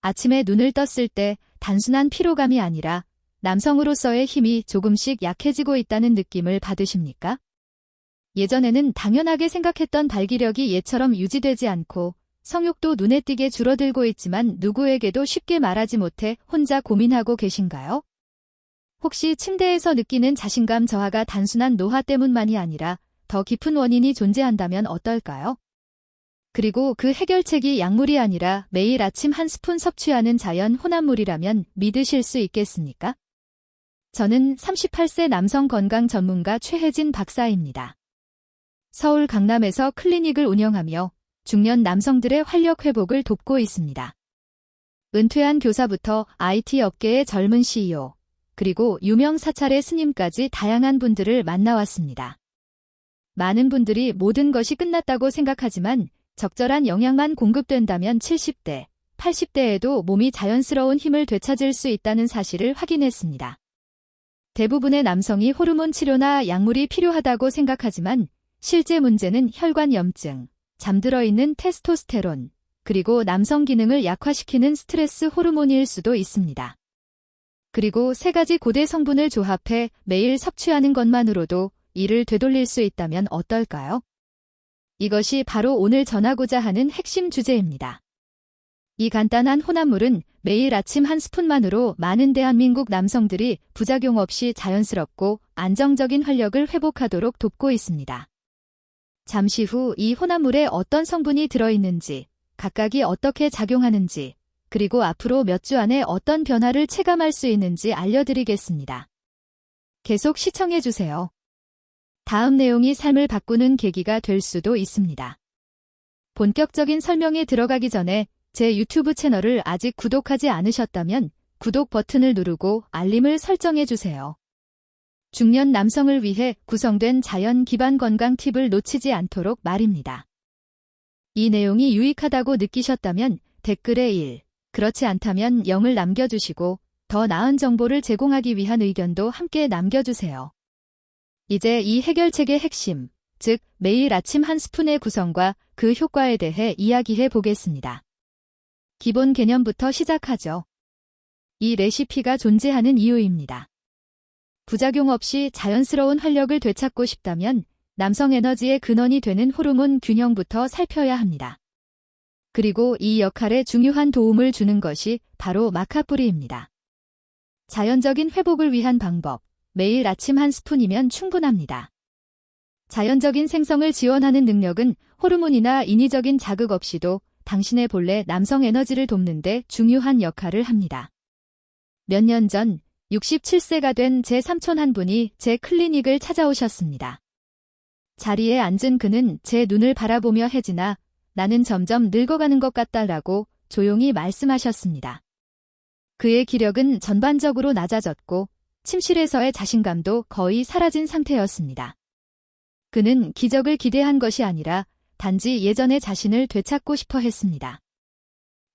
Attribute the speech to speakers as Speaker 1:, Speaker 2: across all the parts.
Speaker 1: 아침에 눈을 떴을 때 단순한 피로감이 아니라 남성으로서의 힘이 조금씩 약해지고 있다는 느낌을 받으십니까? 예전에는 당연하게 생각했던 발기력이 예처럼 유지되지 않고 성욕도 눈에 띄게 줄어들고 있지만 누구에게도 쉽게 말하지 못해 혼자 고민하고 계신가요? 혹시 침대에서 느끼는 자신감 저하가 단순한 노화 때문만이 아니라 더 깊은 원인이 존재한다면 어떨까요? 그리고 그 해결책이 약물이 아니라 매일 아침 한 스푼 섭취하는 자연 혼합물이라면 믿으실 수 있겠습니까? 저는 38세 남성 건강 전문가 최혜진 박사입니다. 서울 강남에서 클리닉을 운영하며 중년 남성들의 활력 회복을 돕고 있습니다. 은퇴한 교사부터 IT 업계의 젊은 CEO, 그리고 유명 사찰의 스님까지 다양한 분들을 만나왔습니다. 많은 분들이 모든 것이 끝났다고 생각하지만 적절한 영양만 공급된다면 70대, 80대에도 몸이 자연스러운 힘을 되찾을 수 있다는 사실을 확인했습니다. 대부분의 남성이 호르몬 치료나 약물이 필요하다고 생각하지만 실제 문제는 혈관염증, 잠들어 있는 테스토스테론, 그리고 남성 기능을 약화시키는 스트레스 호르몬일 수도 있습니다. 그리고 3가지 고대 성분을 조합해 매일 섭취하는 것만으로도 이를 되돌릴 수 있다면 어떨까요? 이것이 바로 오늘 전하고자 하는 핵심 주제입니다. 이 간단한 혼합물은 매일 아침 한 스푼만으로 많은 대한민국 남성들이 부작용 없이 자연스럽고 안정적인 활력을 회복하도록 돕고 있습니다. 잠시 후 이 혼합물에 어떤 성분이 들어있는지, 각각이 어떻게 작용하는지, 그리고 앞으로 몇 주 안에 어떤 변화를 체감할 수 있는지 알려드리겠습니다. 계속 시청해주세요. 다음 내용이 삶을 바꾸는 계기가 될 수도 있습니다. 본격적인 설명에 들어가기 전에 제 유튜브 채널을 아직 구독하지 않으셨다면 구독 버튼을 누르고 알림을 설정해주세요. 중년 남성을 위해 구성된 자연 기반 건강 팁을 놓치지 않도록 말입니다. 이 내용이 유익하다고 느끼셨다면 댓글에 1, 그렇지 않다면 0을 남겨주시고 더 나은 정보를 제공하기 위한 의견도 함께 남겨주세요. 이제 이 해결책의 핵심, 즉 매일 아침 한 스푼의 구성과 그 효과에 대해 이야기해 보겠습니다. 기본 개념부터 시작하죠. 이 레시피가 존재하는 이유입니다. 부작용 없이 자연스러운 활력을 되찾고 싶다면 남성 에너지의 근원이 되는 호르몬 균형부터 살펴야 합니다. 그리고 이 역할에 중요한 도움을 주는 것이 바로 마카뿌리입니다. 자연적인 회복을 위한 방법, 매일 아침 한 스푼이면 충분합니다. 자연적인 생성을 지원하는 능력은 호르몬이나 인위적인 자극 없이도 당신의 본래 남성 에너지를 돕는 데 중요한 역할을 합니다. 몇 년 전 67세가 된 제 삼촌 한 분이 제 클리닉을 찾아오셨습니다. 자리에 앉은 그는 제 눈을 바라보며 혜진아, 나는 점점 늙어가는 것 같다라고 조용히 말씀하셨습니다. 그의 기력은 전반적으로 낮아졌고 침실에서의 자신감도 거의 사라진 상태였습니다. 그는 기적을 기대한 것이 아니라 단지 예전의 자신을 되찾고 싶어 했습니다.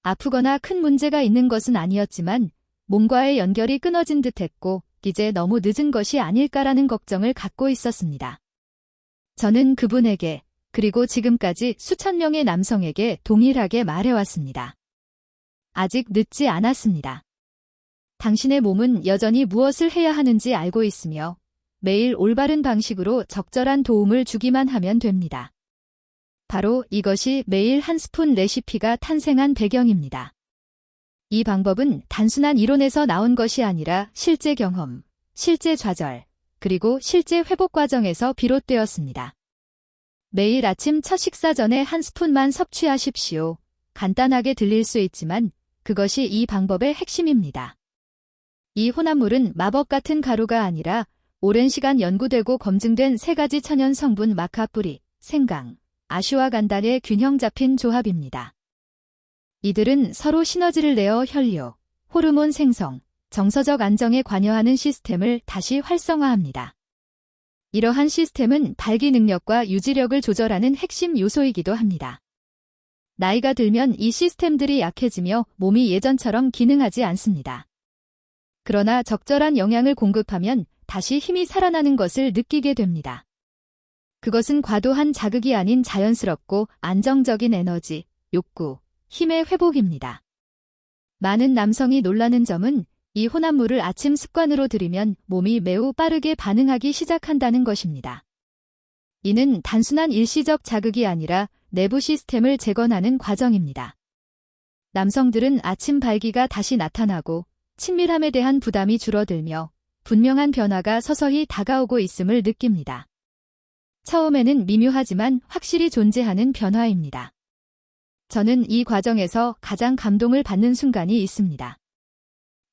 Speaker 1: 아프거나 큰 문제가 있는 것은 아니었지만 몸과의 연결이 끊어진 듯했고 이제 너무 늦은 것이 아닐까라는 걱정을 갖고 있었습니다. 저는 그분에게 그리고 지금까지 수천 명의 남성에게 동일하게 말해왔습니다. 아직 늦지 않았습니다. 당신의 몸은 여전히 무엇을 해야 하는지 알고 있으며 매일 올바른 방식으로 적절한 도움을 주기만 하면 됩니다. 바로 이것이 매일 한 스푼 레시피가 탄생한 배경입니다. 이 방법은 단순한 이론에서 나온 것이 아니라 실제 경험, 실제 좌절, 그리고 실제 회복 과정에서 비롯되었습니다. 매일 아침 첫 식사 전에 한 스푼만 섭취하십시오. 간단하게 들릴 수 있지만 그것이 이 방법의 핵심입니다. 이 혼합물은 마법 같은 가루가 아니라 오랜 시간 연구되고 검증된 3가지 천연 성분 마카뿌리, 생강, 아슈와간단의 균형 잡힌 조합입니다. 이들은 서로 시너지를 내어 혈류, 호르몬 생성, 정서적 안정에 관여하는 시스템을 다시 활성화합니다. 이러한 시스템은 발기 능력과 유지력을 조절하는 핵심 요소이기도 합니다. 나이가 들면 이 시스템들이 약해지며 몸이 예전처럼 기능하지 않습니다. 그러나 적절한 영양을 공급하면 다시 힘이 살아나는 것을 느끼게 됩니다. 그것은 과도한 자극이 아닌 자연스럽고 안정적인 에너지, 욕구, 힘의 회복입니다. 많은 남성이 놀라는 점은 이 혼합물을 아침 습관으로 들이면 몸이 매우 빠르게 반응하기 시작한다는 것입니다. 이는 단순한 일시적 자극이 아니라 내부 시스템을 재건하는 과정입니다. 남성들은 아침 발기가 다시 나타나고 친밀함에 대한 부담이 줄어들며 분명한 변화가 서서히 다가오고 있음을 느낍니다. 처음에는 미묘하지만 확실히 존재하는 변화입니다. 저는 이 과정에서 가장 감동을 받는 순간이 있습니다.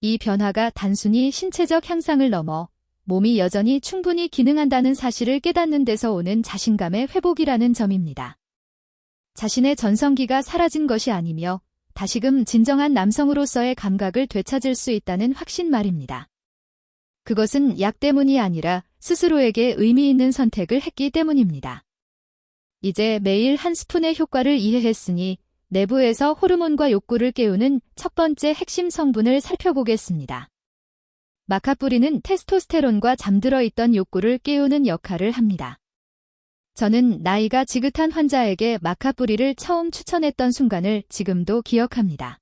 Speaker 1: 이 변화가 단순히 신체적 향상을 넘어 몸이 여전히 충분히 기능한다는 사실을 깨닫는 데서 오는 자신감의 회복이라는 점입니다. 자신의 전성기가 사라진 것이 아니며 다시금 진정한 남성으로서의 감각을 되찾을 수 있다는 확신 말입니다. 그것은 약 때문이 아니라 스스로에게 의미 있는 선택을 했기 때문입니다. 이제 매일 한 스푼의 효과를 이해했으니 내부에서 호르몬과 욕구를 깨우는 첫 번째 핵심 성분을 살펴보겠습니다. 마카뿌리는 테스토스테론과 잠들어 있던 욕구를 깨우는 역할을 합니다. 저는 나이가 지긋한 환자에게 마카뿌리를 처음 추천했던 순간을 지금도 기억합니다.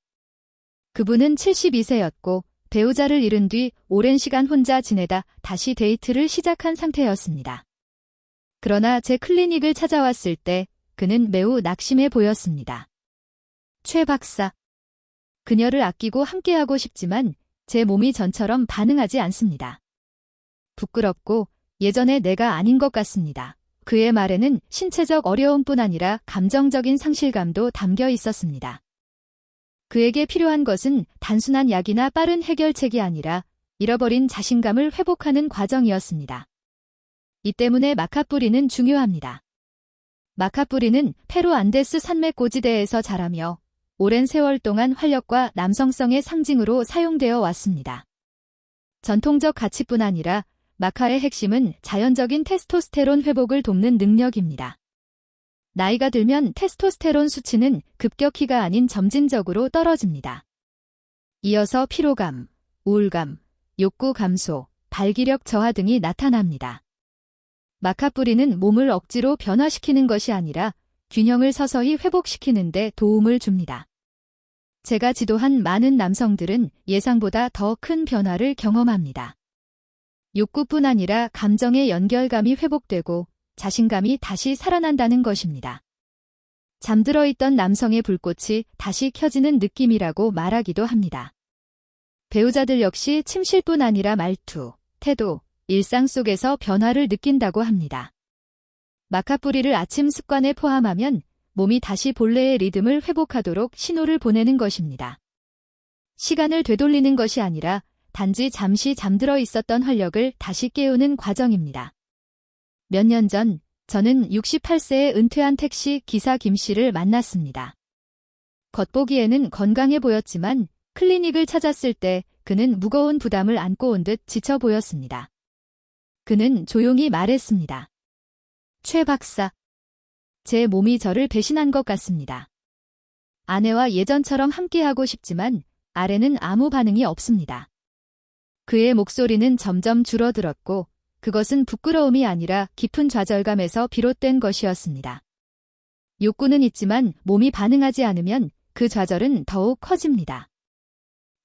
Speaker 1: 그분은 72세였고 배우자를 잃은 뒤 오랜 시간 혼자 지내다 다시 데이트를 시작한 상태였습니다. 그러나 제 클리닉을 찾아왔을 때 그는 매우 낙심해 보였습니다. 최 박사. 그녀를 아끼고 함께하고 싶지만 제 몸이 전처럼 반응하지 않습니다. 부끄럽고 예전의 내가 아닌 것 같습니다. 그의 말에는 신체적 어려움뿐 아니라 감정적인 상실감도 담겨 있었습니다. 그에게 필요한 것은 단순한 약이나 빠른 해결책이 아니라 잃어버린 자신감을 회복하는 과정이었습니다. 이 때문에 마카뿌리는 중요합니다. 마카뿌리는 페루 안데스 산맥 고지대에서 자라며 오랜 세월 동안 활력과 남성성의 상징으로 사용되어 왔습니다. 전통적 가치뿐 아니라 마카의 핵심은 자연적인 테스토스테론 회복을 돕는 능력입니다. 나이가 들면 테스토스테론 수치는 급격히가 아닌 점진적으로 떨어집니다. 이어서 피로감, 우울감, 욕구 감소, 발기력 저하 등이 나타납니다. 마카뿌리는 몸을 억지로 변화시키는 것이 아니라 균형을 서서히 회복시키는 데 도움을 줍니다. 제가 지도한 많은 남성들은 예상보다 더 큰 변화를 경험합니다. 욕구뿐 아니라 감정의 연결감이 회복되고 자신감이 다시 살아난다는 것입니다. 잠들어 있던 남성의 불꽃이 다시 켜지는 느낌이라고 말하기도 합니다. 배우자들 역시 침실뿐 아니라 말투, 태도, 일상 속에서 변화를 느낀다고 합니다. 마카뿌리를 아침 습관에 포함하면 몸이 다시 본래의 리듬을 회복하도록 신호를 보내는 것입니다. 시간을 되돌리는 것이 아니라 단지 잠시 잠들어 있었던 활력을 다시 깨우는 과정입니다. 몇 년 전 저는 68세에 은퇴한 택시 기사 김 씨를 만났습니다. 겉보기에는 건강해 보였지만 클리닉을 찾았을 때 그는 무거운 부담을 안고 온 듯 지쳐 보였습니다. 그는 조용히 말했습니다. 최 박사. 제 몸이 저를 배신한 것 같습니다. 아내와 예전처럼 함께하고 싶지만 아내는 아무 반응이 없습니다. 그의 목소리는 점점 줄어들었고 그것은 부끄러움이 아니라 깊은 좌절감에서 비롯된 것이었습니다. 욕구는 있지만 몸이 반응하지 않으면 그 좌절은 더욱 커집니다.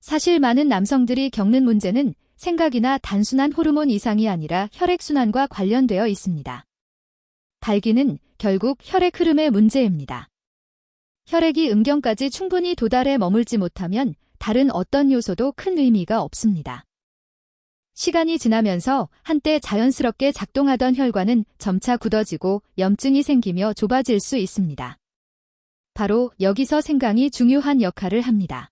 Speaker 1: 사실 많은 남성들이 겪는 문제는 생각이나 단순한 호르몬 이상이 아니라 혈액순환과 관련되어 있습니다. 발기는 결국 혈액 흐름의 문제입니다. 혈액이 음경까지 충분히 도달해 머물지 못하면 다른 어떤 요소도 큰 의미가 없습니다. 시간이 지나면서 한때 자연스럽게 작동하던 혈관은 점차 굳어지고 염증이 생기며 좁아질 수 있습니다. 바로 여기서 생강이 중요한 역할을 합니다.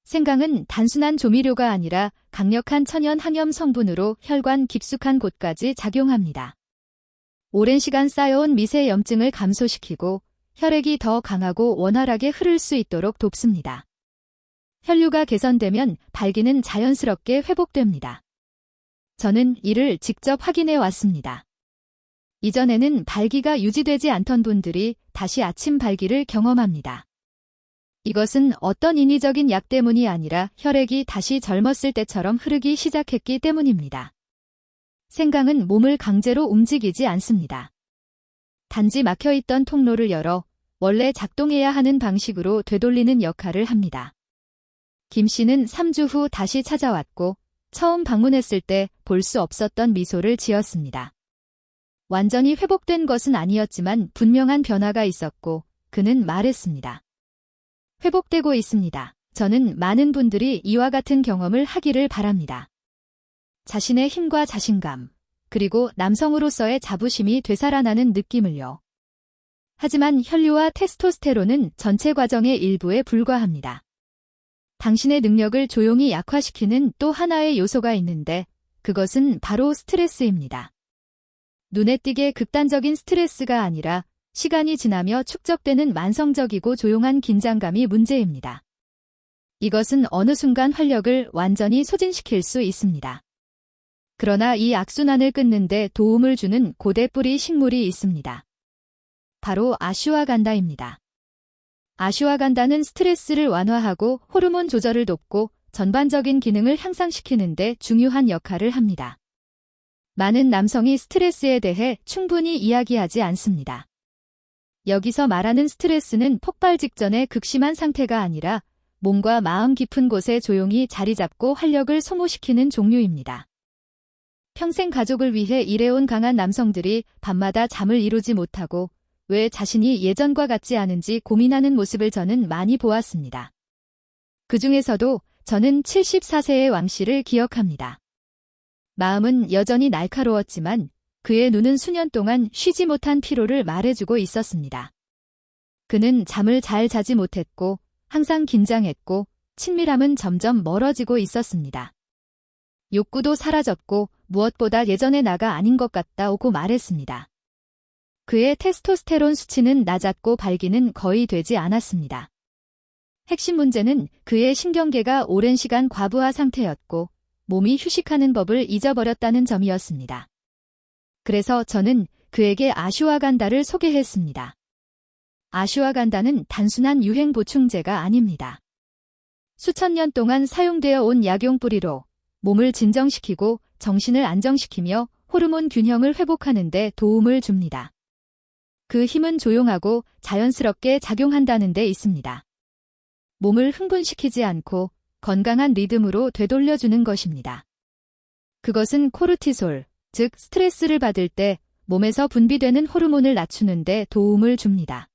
Speaker 1: 생강은 단순한 조미료가 아니라 강력한 천연 항염 성분으로 혈관 깊숙한 곳까지 작용합니다. 오랜 시간 쌓여온 미세 염증을 감소시키고 혈액이 더 강하고 원활하게 흐를 수 있도록 돕습니다. 혈류가 개선되면 발기는 자연스럽게 회복됩니다. 저는 이를 직접 확인해 왔습니다. 이전에는 발기가 유지되지 않던 분들이 다시 아침 발기를 경험합니다. 이것은 어떤 인위적인 약 때문이 아니라 혈액이 다시 젊었을 때처럼 흐르기 시작했기 때문입니다. 생강은 몸을 강제로 움직이지 않습니다. 단지 막혀있던 통로를 열어 원래 작동해야 하는 방식으로 되돌리는 역할을 합니다. 김 씨는 3주 후 다시 찾아왔고 처음 방문했을 때 볼 수 없었던 미소를 지었습니다. 완전히 회복된 것은 아니었지만 분명한 변화가 있었고 그는 말했습니다. 회복되고 있습니다. 저는 많은 분들이 이와 같은 경험을 하기를 바랍니다. 자신의 힘과 자신감, 그리고 남성으로서의 자부심이 되살아나는 느낌을요. 하지만 혈류와 테스토스테론은 전체 과정의 일부에 불과합니다. 당신의 능력을 조용히 약화시키는 또 하나의 요소가 있는데 그것은 바로 스트레스입니다. 눈에 띄게 극단적인 스트레스가 아니라 시간이 지나며 축적되는 만성적이고 조용한 긴장감이 문제입니다. 이것은 어느 순간 활력을 완전히 소진시킬 수 있습니다. 그러나 이 악순환을 끊는 데 도움을 주는 고대뿌리 식물이 있습니다. 바로 아슈와간다입니다. 아슈와간다는 스트레스를 완화하고 호르몬 조절을 돕고 전반적인 기능을 향상시키는 데 중요한 역할을 합니다. 많은 남성이 스트레스에 대해 충분히 이야기하지 않습니다. 여기서 말하는 스트레스는 폭발 직전의 극심한 상태가 아니라 몸과 마음 깊은 곳에 조용히 자리 잡고 활력을 소모시키는 종류입니다. 평생 가족을 위해 일해온 강한 남성들이 밤마다 잠을 이루지 못하고 왜 자신이 예전과 같지 않은지 고민하는 모습을 저는 많이 보았습니다. 그 중에서도 저는 74세의 왕 씨를 기억합니다. 마음은 여전히 날카로웠지만 그의 눈은 수년 동안 쉬지 못한 피로를 말해주고 있었습니다. 그는 잠을 잘 자지 못했고 항상 긴장했고 친밀함은 점점 멀어지고 있었습니다. 욕구도 사라졌고 무엇보다 예전의 나가 아닌 것 같다고 말했습니다. 그의 테스토스테론 수치는 낮았고 발기는 거의 되지 않았습니다. 핵심 문제는 그의 신경계가 오랜 시간 과부하 상태였고 몸이 휴식하는 법을 잊어버렸다는 점이었습니다. 그래서 저는 그에게 아슈와간다를 소개했습니다. 아슈와간다는 단순한 유행 보충제가 아닙니다. 수천 년 동안 사용되어 온 약용 뿌리로 몸을 진정시키고 정신을 안정시키며 호르몬 균형을 회복하는 데 도움을 줍니다. 그 힘은 조용하고 자연스럽게 작용한다는 데 있습니다. 몸을 흥분시키지 않고 건강한 리듬으로 되돌려주는 것입니다. 그것은 코르티솔, 즉 스트레스를 받을 때 몸에서 분비되는 호르몬을 낮추는 데 도움을 줍니다.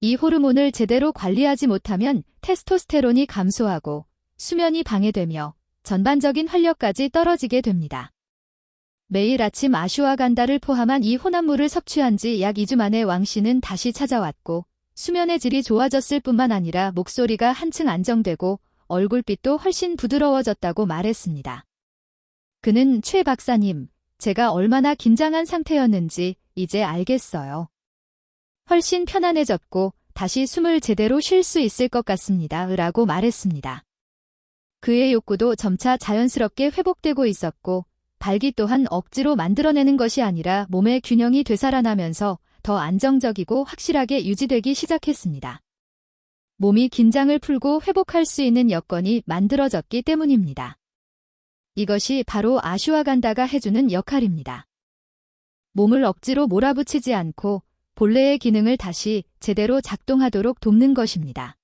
Speaker 1: 이 호르몬을 제대로 관리하지 못하면 테스토스테론이 감소하고 수면이 방해되며 전반적인 활력까지 떨어지게 됩니다. 매일 아침 아슈와간다를 포함한 이 혼합물을 섭취한 지 약 2주 만에 왕 씨는 다시 찾아왔고 수면의 질이 좋아졌을 뿐만 아니라 목소리가 한층 안정되고 얼굴빛도 훨씬 부드러워졌다고 말했습니다. 그는 최 박사님, 제가 얼마나 긴장한 상태였는지 이제 알겠어요. 훨씬 편안해졌고 다시 숨을 제대로 쉴 수 있을 것 같습니다. 라고 말했습니다. 그의 욕구도 점차 자연스럽게 회복되고 있었고 발기 또한 억지로 만들어내는 것이 아니라 몸의 균형이 되살아나면서 더 안정적이고 확실하게 유지되기 시작했습니다. 몸이 긴장을 풀고 회복할 수 있는 여건이 만들어졌기 때문입니다. 이것이 바로 아슈와간다가 해주는 역할입니다. 몸을 억지로 몰아붙이지 않고 본래의 기능을 다시 제대로 작동하도록 돕는 것입니다.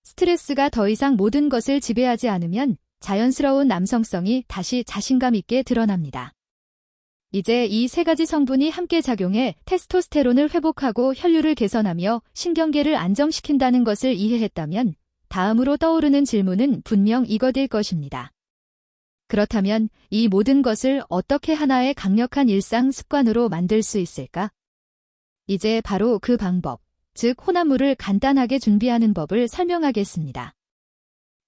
Speaker 1: 스트레스가 더 이상 모든 것을 지배하지 않으면 자연스러운 남성성이 다시 자신감 있게 드러납니다. 이제 이 세 가지 성분이 함께 작용해 테스토스테론을 회복하고 혈류를 개선하며 신경계를 안정시킨다는 것을 이해했다면 다음으로 떠오르는 질문은 분명 이것일 것입니다. 그렇다면 이 모든 것을 어떻게 하나의 강력한 일상 습관으로 만들 수 있을까? 이제 바로 그 방법, 즉 혼합물을 간단하게 준비하는 법을 설명하겠습니다.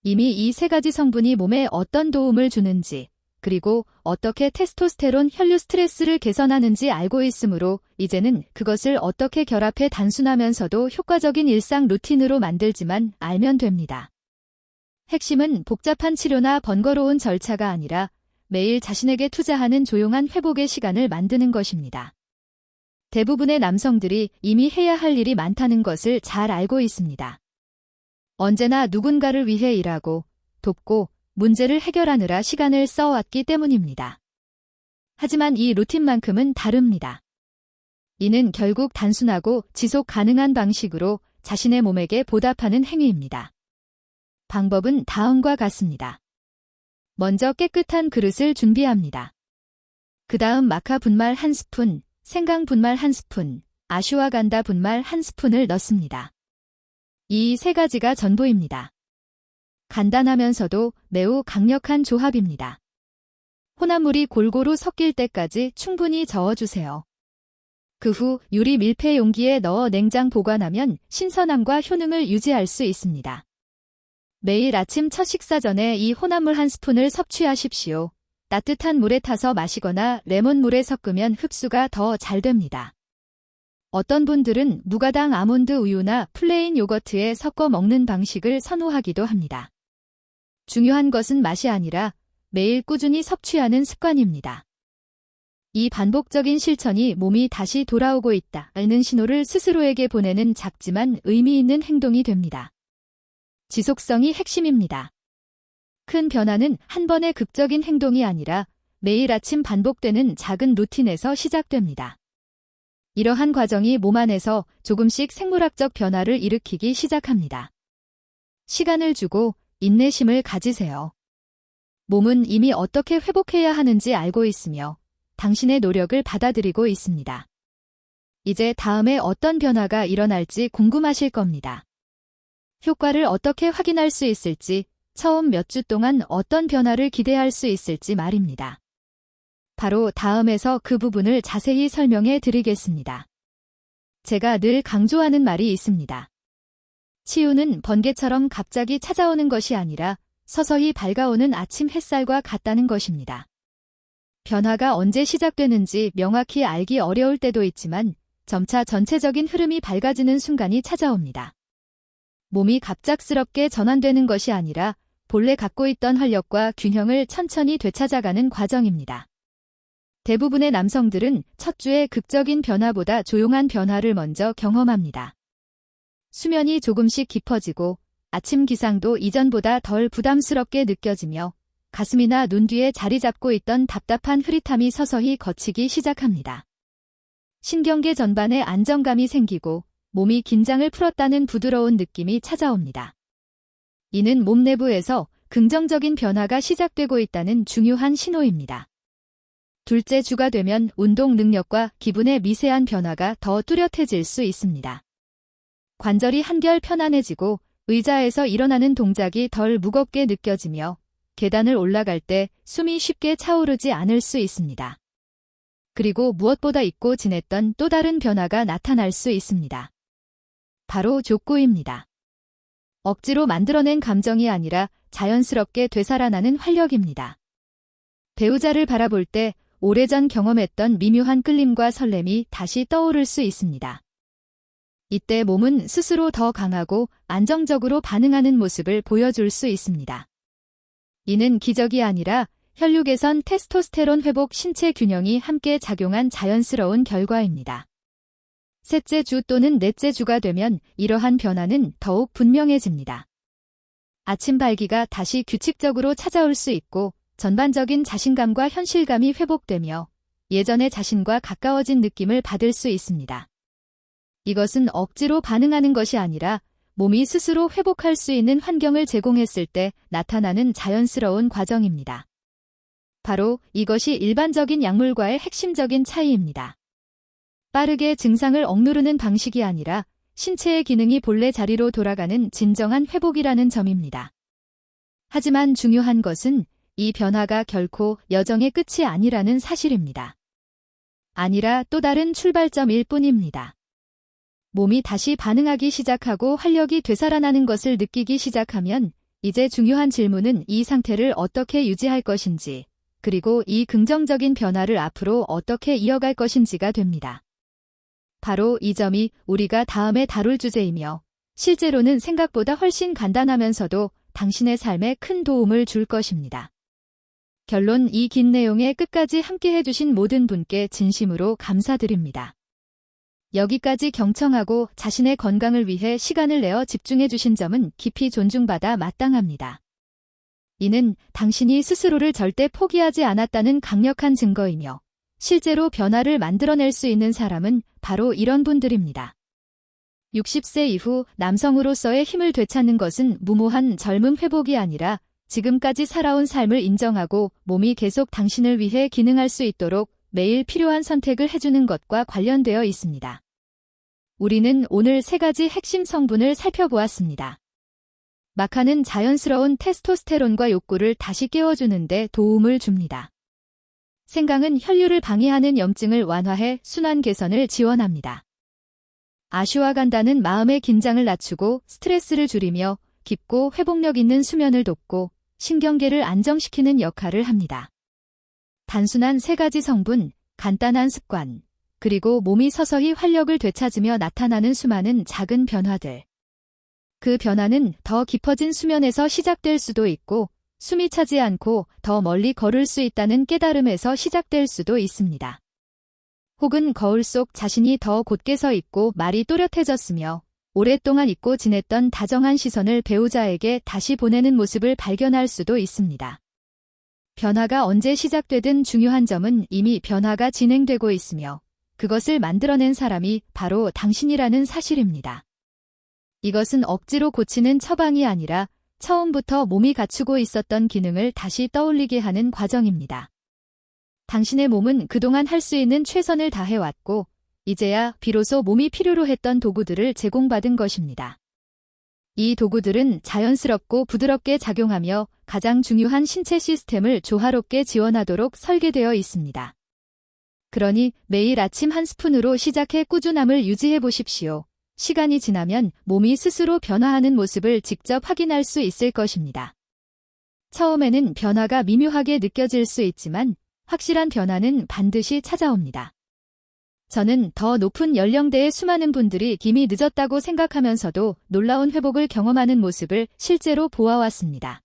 Speaker 1: 이미 이 세 가지 성분이 몸에 어떤 도움을 주는지, 그리고 어떻게 테스토스테론 혈류 스트레스를 개선하는지 알고 있으므로 이제는 그것을 어떻게 결합해 단순하면서도 효과적인 일상 루틴으로 만들지만 알면 됩니다. 핵심은 복잡한 치료나 번거로운 절차가 아니라 매일 자신에게 투자하는 조용한 회복의 시간을 만드는 것입니다. 대부분의 남성들이 이미 해야 할 일이 많다는 것을 잘 알고 있습니다. 언제나 누군가를 위해 일하고 돕고 문제를 해결하느라 시간을 써왔기 때문입니다. 하지만 이 루틴만큼은 다릅니다. 이는 결국 단순하고 지속 가능한 방식으로 자신의 몸에게 보답하는 행위입니다. 방법은 다음과 같습니다. 먼저 깨끗한 그릇을 준비합니다. 그 다음 마카 분말 1스푼, 생강 분말 1스푼, 아슈와간다 분말 1스푼을 넣습니다. 이 세 가지가 전부입니다. 간단하면서도 매우 강력한 조합입니다. 혼합물이 골고루 섞일 때까지 충분히 저어주세요. 그 후 유리 밀폐 용기에 넣어 냉장 보관하면 신선함과 효능을 유지할 수 있습니다. 매일 아침 첫 식사 전에 이 혼합물 1스푼을 섭취하십시오. 따뜻한 물에 타서 마시거나 레몬물에 섞으면 흡수가 더 잘 됩니다. 어떤 분들은 무가당 아몬드 우유나 플레인 요거트에 섞어 먹는 방식을 선호하기도 합니다. 중요한 것은 맛이 아니라 매일 꾸준히 섭취하는 습관입니다. 이 반복적인 실천이 몸이 다시 돌아오고 있다는 신호를 스스로에게 보내는 작지만 의미 있는 행동이 됩니다. 지속성이 핵심입니다. 큰 변화는 한 번의 극적인 행동이 아니라 매일 아침 반복되는 작은 루틴에서 시작됩니다. 이러한 과정이 몸 안에서 조금씩 생물학적 변화를 일으키기 시작합니다. 시간을 주고 인내심을 가지세요. 몸은 이미 어떻게 회복해야 하는지 알고 있으며 당신의 노력을 받아들이고 있습니다. 이제 다음에 어떤 변화가 일어날지 궁금하실 겁니다. 효과를 어떻게 확인할 수 있을지, 처음 몇 주 동안 어떤 변화를 기대할 수 있을지 말입니다. 바로 다음에서 그 부분을 자세히 설명해 드리겠습니다. 제가 늘 강조하는 말이 있습니다. 치유는 번개처럼 갑자기 찾아오는 것이 아니라 서서히 밝아오는 아침 햇살과 같다는 것입니다. 변화가 언제 시작되는지 명확히 알기 어려울 때도 있지만 점차 전체적인 흐름이 밝아지는 순간이 찾아옵니다. 몸이 갑작스럽게 전환되는 것이 아니라 본래 갖고 있던 활력과 균형을 천천히 되찾아가는 과정입니다. 대부분의 남성들은 첫 주의 극적인 변화보다 조용한 변화를 먼저 경험합니다. 수면이 조금씩 깊어지고 아침 기상도 이전보다 덜 부담스럽게 느껴지며 가슴이나 눈 뒤에 자리 잡고 있던 답답한 흐릿함이 서서히 걷히기 시작합니다. 신경계 전반에 안정감이 생기고 몸이 긴장을 풀었다는 부드러운 느낌이 찾아옵니다. 이는 몸 내부에서 긍정적인 변화가 시작되고 있다는 중요한 신호입니다. 둘째 주가 되면 운동 능력과 기분의 미세한 변화가 더 뚜렷해질 수 있습니다. 관절이 한결 편안해지고 의자에서 일어나는 동작이 덜 무겁게 느껴지며 계단을 올라갈 때 숨이 쉽게 차오르지 않을 수 있습니다. 그리고 무엇보다 잊고 지냈던 또 다른 변화가 나타날 수 있습니다. 바로 족구입니다. 억지로 만들어낸 감정이 아니라 자연스럽게 되살아나는 활력입니다. 배우자를 바라볼 때 오래전 경험했던 미묘한 끌림과 설렘이 다시 떠오를 수 있습니다. 이때 몸은 스스로 더 강하고 안정적으로 반응하는 모습을 보여줄 수 있습니다. 이는 기적이 아니라 혈육에선 테스토스테론 회복 신체 균형이 함께 작용한 자연스러운 결과입니다. 셋째 주 또는 넷째 주가 되면 이러한 변화는 더욱 분명해집니다. 아침 발기가 다시 규칙적으로 찾아올 수 있고 전반적인 자신감과 현실감이 회복되며 예전의 자신과 가까워진 느낌을 받을 수 있습니다. 이것은 억지로 반응하는 것이 아니라 몸이 스스로 회복할 수 있는 환경을 제공했을 때 나타나는 자연스러운 과정입니다. 바로 이것이 일반적인 약물과의 핵심적인 차이입니다. 빠르게 증상을 억누르는 방식이 아니라 신체의 기능이 본래 자리로 돌아가는 진정한 회복이라는 점입니다. 하지만 중요한 것은 이 변화가 결코 여정의 끝이 아니라는 사실입니다. 아니라 또 다른 출발점일 뿐입니다. 몸이 다시 반응하기 시작하고 활력이 되살아나는 것을 느끼기 시작하면 이제 중요한 질문은 이 상태를 어떻게 유지할 것인지, 그리고 이 긍정적인 변화를 앞으로 어떻게 이어갈 것인지가 됩니다. 바로 이 점이 우리가 다음에 다룰 주제이며 실제로는 생각보다 훨씬 간단하면서도 당신의 삶에 큰 도움을 줄 것입니다. 결론, 이 긴 내용에 끝까지 함께 해주신 모든 분께 진심으로 감사드립니다. 여기까지 경청하고 자신의 건강을 위해 시간을 내어 집중해주신 점은 깊이 존중받아 마땅합니다. 이는 당신이 스스로를 절대 포기하지 않았다는 강력한 증거이며 실제로 변화를 만들어낼 수 있는 사람은 바로 이런 분들입니다. 60세 이후 남성으로서의 힘을 되찾는 것은 무모한 젊음 회복이 아니라 지금까지 살아온 삶을 인정하고 몸이 계속 당신을 위해 기능할 수 있도록 매일 필요한 선택을 해주는 것과 관련되어 있습니다. 우리는 오늘 3가지 핵심 성분을 살펴보았습니다. 마카는 자연스러운 테스토스테론과 욕구를 다시 깨워주는 데 도움을 줍니다. 생강은 혈류를 방해하는 염증을 완화해 순환 개선을 지원합니다. 아슈와간다는 마음의 긴장을 낮추고 스트레스를 줄이며 깊고 회복력 있는 수면을 돕고 신경계를 안정시키는 역할을 합니다. 단순한 3가지 성분, 간단한 습관, 그리고 몸이 서서히 활력을 되찾으며 나타나는 수많은 작은 변화들. 그 변화는 더 깊어진 수면에서 시작될 수도 있고 숨이 차지 않고 더 멀리 걸을 수 있다는 깨달음에서 시작될 수도 있습니다. 혹은 거울 속 자신이 더 곧게 서 있고 말이 또렷해졌으며 오랫동안 잊고 지냈던 다정한 시선을 배우자에게 다시 보내는 모습을 발견할 수도 있습니다. 변화가 언제 시작되든 중요한 점은 이미 변화가 진행되고 있으며 그것을 만들어낸 사람이 바로 당신이라는 사실입니다. 이것은 억지로 고치는 처방이 아니라 처음부터 몸이 갖추고 있었던 기능을 다시 떠올리게 하는 과정입니다. 당신의 몸은 그동안 할 수 있는 최선을 다해왔고 이제야 비로소 몸이 필요로 했던 도구들을 제공받은 것입니다. 이 도구들은 자연스럽고 부드럽게 작용하며 가장 중요한 신체 시스템을 조화롭게 지원하도록 설계되어 있습니다. 그러니 매일 아침 한 스푼으로 시작해 꾸준함을 유지해 보십시오. 시간이 지나면 몸이 스스로 변화하는 모습을 직접 확인할 수 있을 것입니다. 처음에는 변화가 미묘하게 느껴질 수 있지만 확실한 변화는 반드시 찾아옵니다. 저는 더 높은 연령대의 수많은 분들이 이미 늦었다고 생각하면서도 놀라운 회복을 경험하는 모습을 실제로 보아왔습니다.